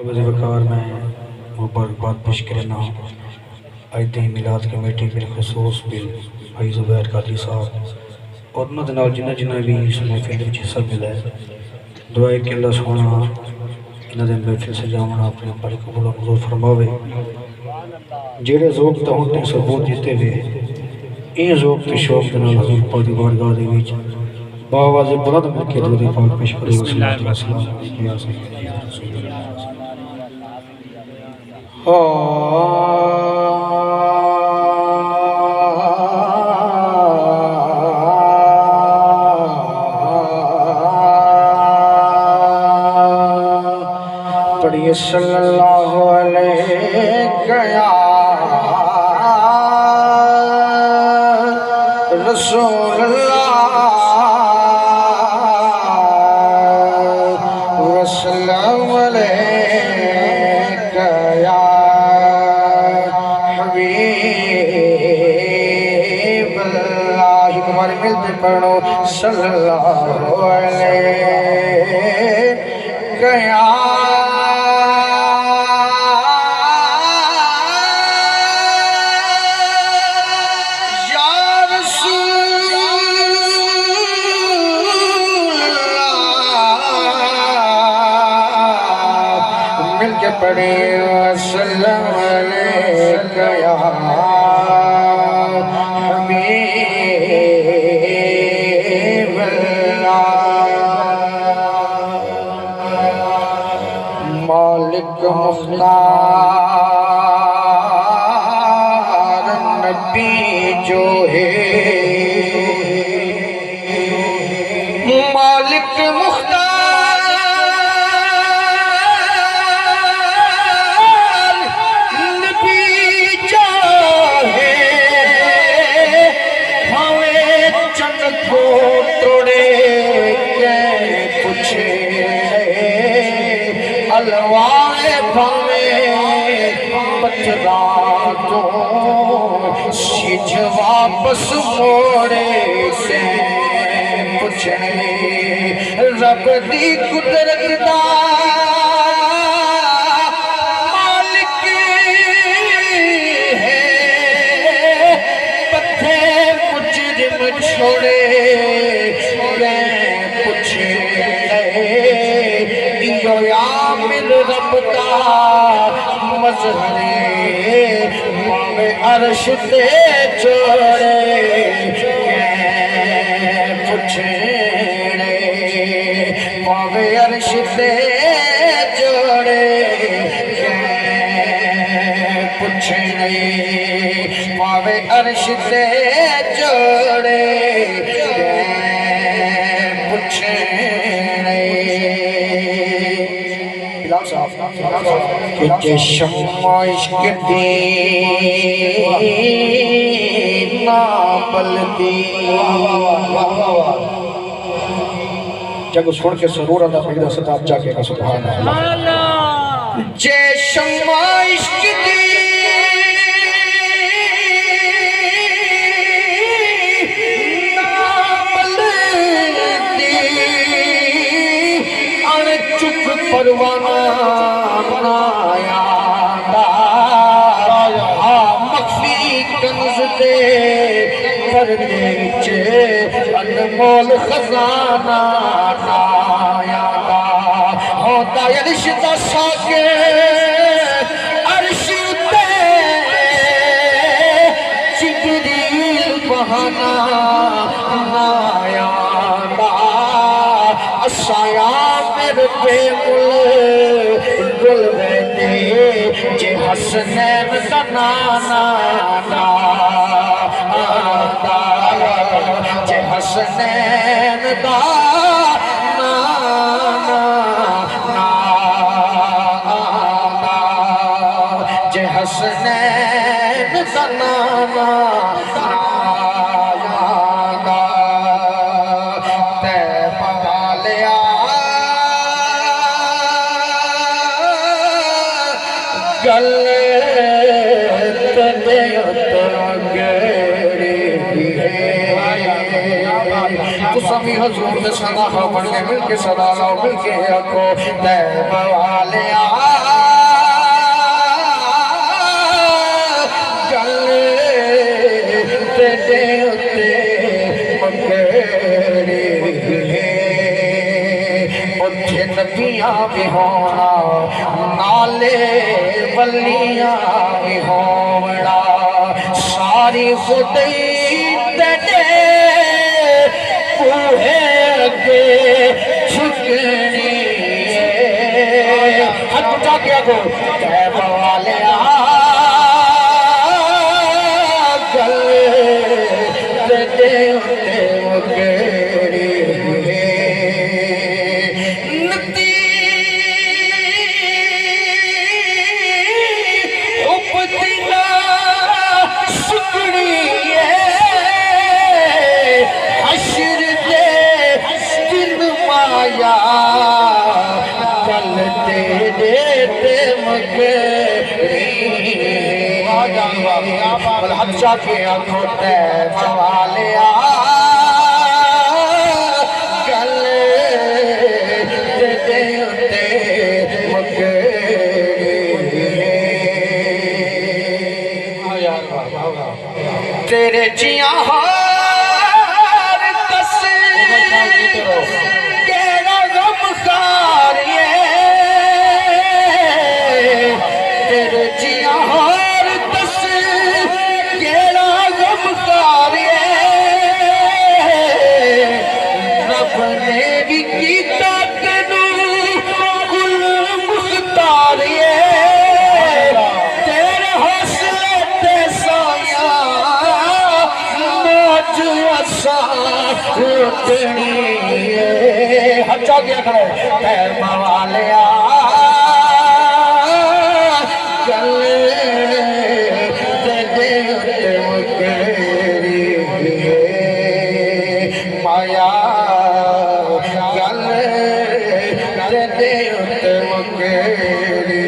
वकार मैं मुबारकबाद पेश करना अज दी मिलाद कमेटी बिलखसूस बिल भाई जुबैर कादरी साहब और उन्होंने जिन्हें जिन्हें भी इस महफिल में हिस्सा मिला है दुआ कि अल्लाह सोना इन्होंने महफिल सजावना अपने पर कबूल मंजूर फरमावे। जेड़े ज़ौक तो उन्हें सबूत दिते हुए इन ज़ौक के शौक के नाल हज़ूर पाक दी बारगाह दे विच बावाज़े बुलंद मिलके दुरूद पाक पेश करो। सल्लल्लाहु अलैहि वसल्लम। पढ़िए सल्लल्लाहु अलैहि रसूलुल्लाह वसल्लम अलैका या हबीबल्लाह। हमारे मिलते पढ़ो सल्लल्लाहु अलैका या पड़े वसल्लम अलैका या हबीबल्लाह। मालिक मुख्तार नबी जो है मालिक मुख्तार अलवाए भावे पथरा तो सिज वापस मोड़े से पूछे रब दी कुदरत दा मालिक है पथे मुजरिम छोड़े पूछे रब का मज़हरे मावे अर्श ते जोड़े पूछे मावे अर्श ते जोड़े पूछे मावे अर्श ते जोड़े पूछे कि शम्मा इश्क दी ना बलदी। जब सुन के सरूर अदा पैदा सदा जाके का सुभान अल्लाह। जे शम्मा इश्क दी ना बलदी अन चुप परवाना अनमोल खजाना नाया होता रिश्ता साके अर्श पे जिब्रील बहाना नाया असाया मेरे बेमुल गुल बैठे जे हसनैन का नाना हसनैन दा जे हसनैन दा नाना ते पा लिया गल सभी हजूर ने सदा पढ़ के मिल के सदा मिल के आखो तैब वाले भी होना नाले बलियां भी होना सारी खुदी तेरे बूहे अगे झुकनी हाथ उठा के आगो कैब वाले के आंखों तैब वाले गल दे उते मगे तेरे जिया हार दस केड़ा गम खारिए तेरे जिया हार दस रब ने भी कीता तेनू कुल मुख्तारिए तेरे हौसले ते साया मौज असा लुटनी हचा गया करे पैर वालिया गल माया गल दे उते मुकेरी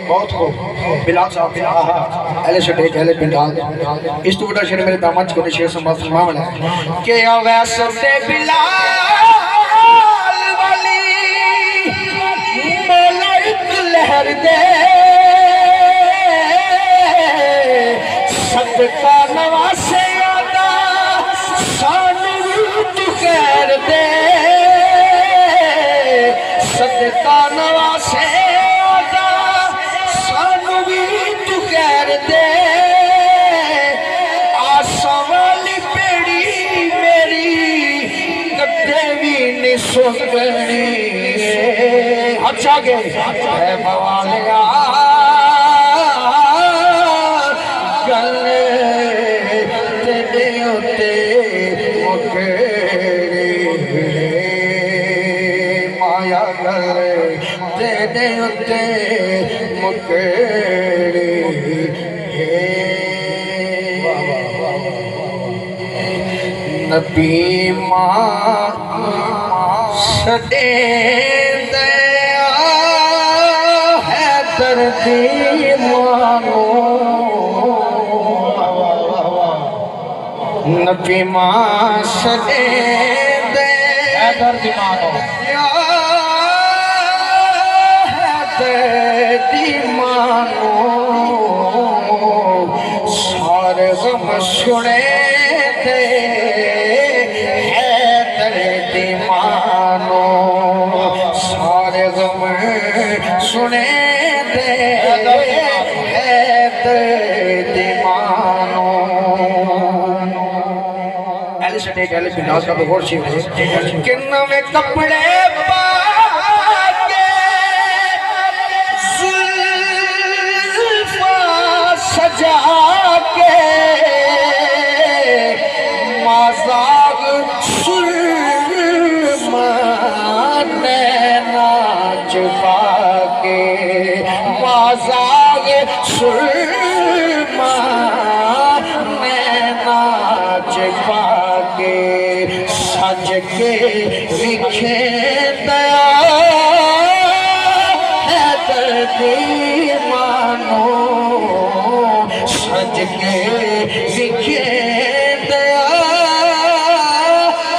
बहुत खूब बिलाल साहब एले से टेक एले पिंडाल इस तो बड़ा शेर मेरे दामाद को शेर समाज फरमावना है कि वैसे से बिलाल वाली मौला एक लहर दे सदका नवासे आदा सानू तू खैर दे सदका नवासे आदा सानू तू खैर दे आसा वाली पेड़ी मेरी कदे भी नहीं सुननी अच्छा गए बवालिया गल तेरे उते मुकेरी माया गल तेरे उते मुकेरी नबी मां सदे दया है दर्दी मानो नबी मां सदे दे दर्दी मानो दर्दी मानो सारे गम सुने दे है दर्दी मानो सारे गम सुने दे है दर्दी मानो एले से टेक एले बिनास का तो और चीज है किन्ना में कपड़े पाके जुल्फा सजा के मजाक सुरमा नाच पाके मजाक सुरमा नाच पाके सज के लिखे दया है दर्दी मानो सज के लिखे दया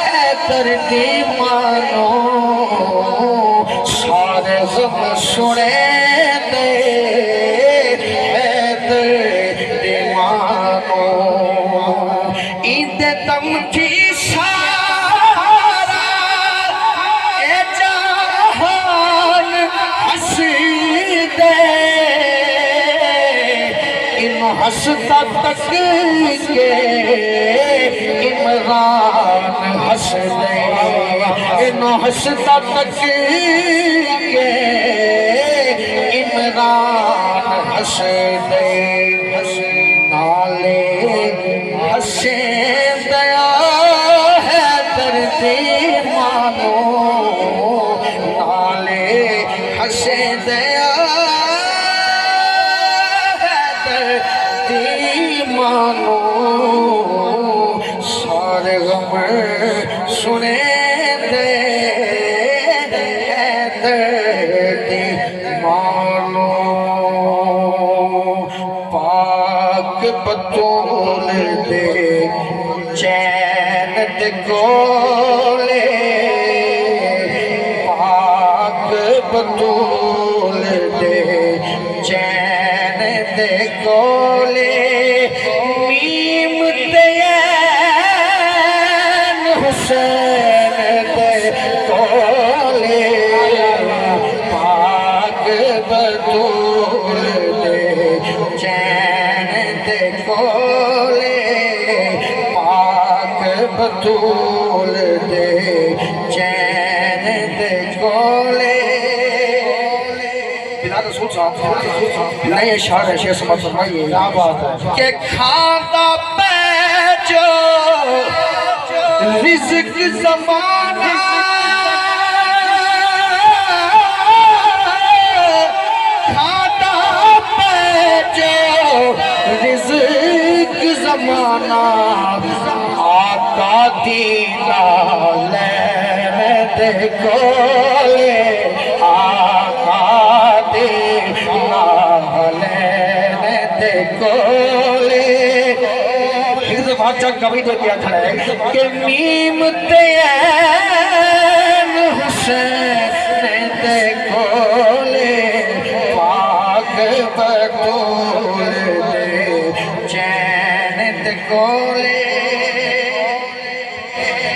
है दर्दी मानो सारे गम सुने दे है दर्दी मानो ईद तम की सारा तक के इमरान हंस दे, नो हंसता तक के इमरान हंस दे, नाले हंसे दया है दर्दी मानो, नाले हंसे दया है दर्दी मानो, सारे गम सुने दे दर्दी मानो, पाक बतूल दे चैन दे गोले, पाक बतूल दे चैन दे गोले, मीम दयान हुसैन दे गोले, पाक बतूल दे चैन दे गोले, पाक बतूल दे चैन दे गोले। बिना रसूल साहब नए शार है शेर समझ फरमाइए क्या बात है कि खादा पैजो रिज़्क ज़माना, खादा पैजो रिज़्क ज़माना, आका दीना लेने दे गोले, आका दीना लेने दे गोले। एक दफा चक कभी तो क्या खड़ा है कि मीम तैन हुसैन दे गोले, पाक बतूल दे चैन दे गोले।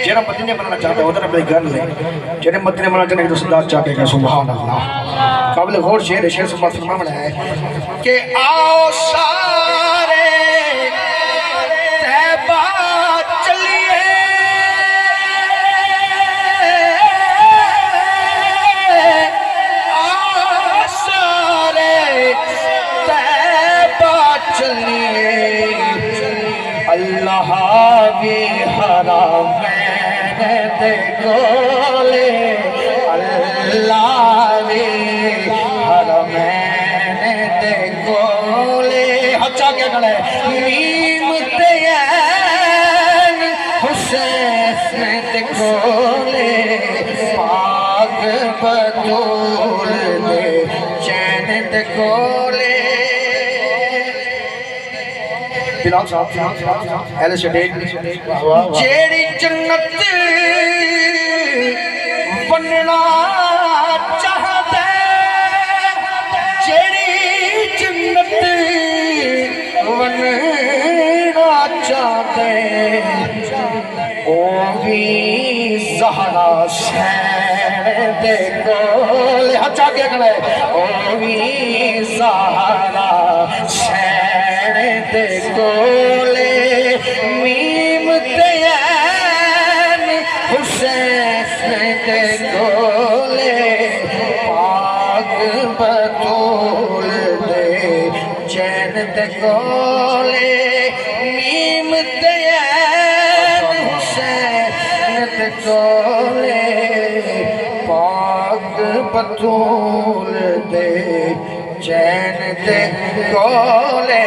जेड़ा मदीने बनना चाहता है उधर अपने घर ले, जेड़े मदीने बनना चाहते हैं तो सदा चाहेगा। सुभान अल्लाह। काबिल गौर शेर शेर से फरमाना है कि आओ सारे तैबा चलिए, आओ सारे तैबा चलिए, अल्लाह भी हराम दे गोले, अल्लाह भी हरमैन दे गोले। अच्छा क्या गले मीम तैन हुसैन दे गोले, पाक बतूल दे चैन दे गोले। बिलाल साहब एल शडेक जेड़ी जन्नत बनना चाहते, जेड़ी जन्नत बनना चाहते, ओ भी ज़हरा शहर दे गोले। अच्छा क्या करे ओ भी ज़हरा शहर दे गोले, मीम तैन हुसैन दे गोले, पाक बतूल दे चैन दे गोले, मीम तैन हुसैन दे गोले, पाक बतूल दे चैन दे गोले।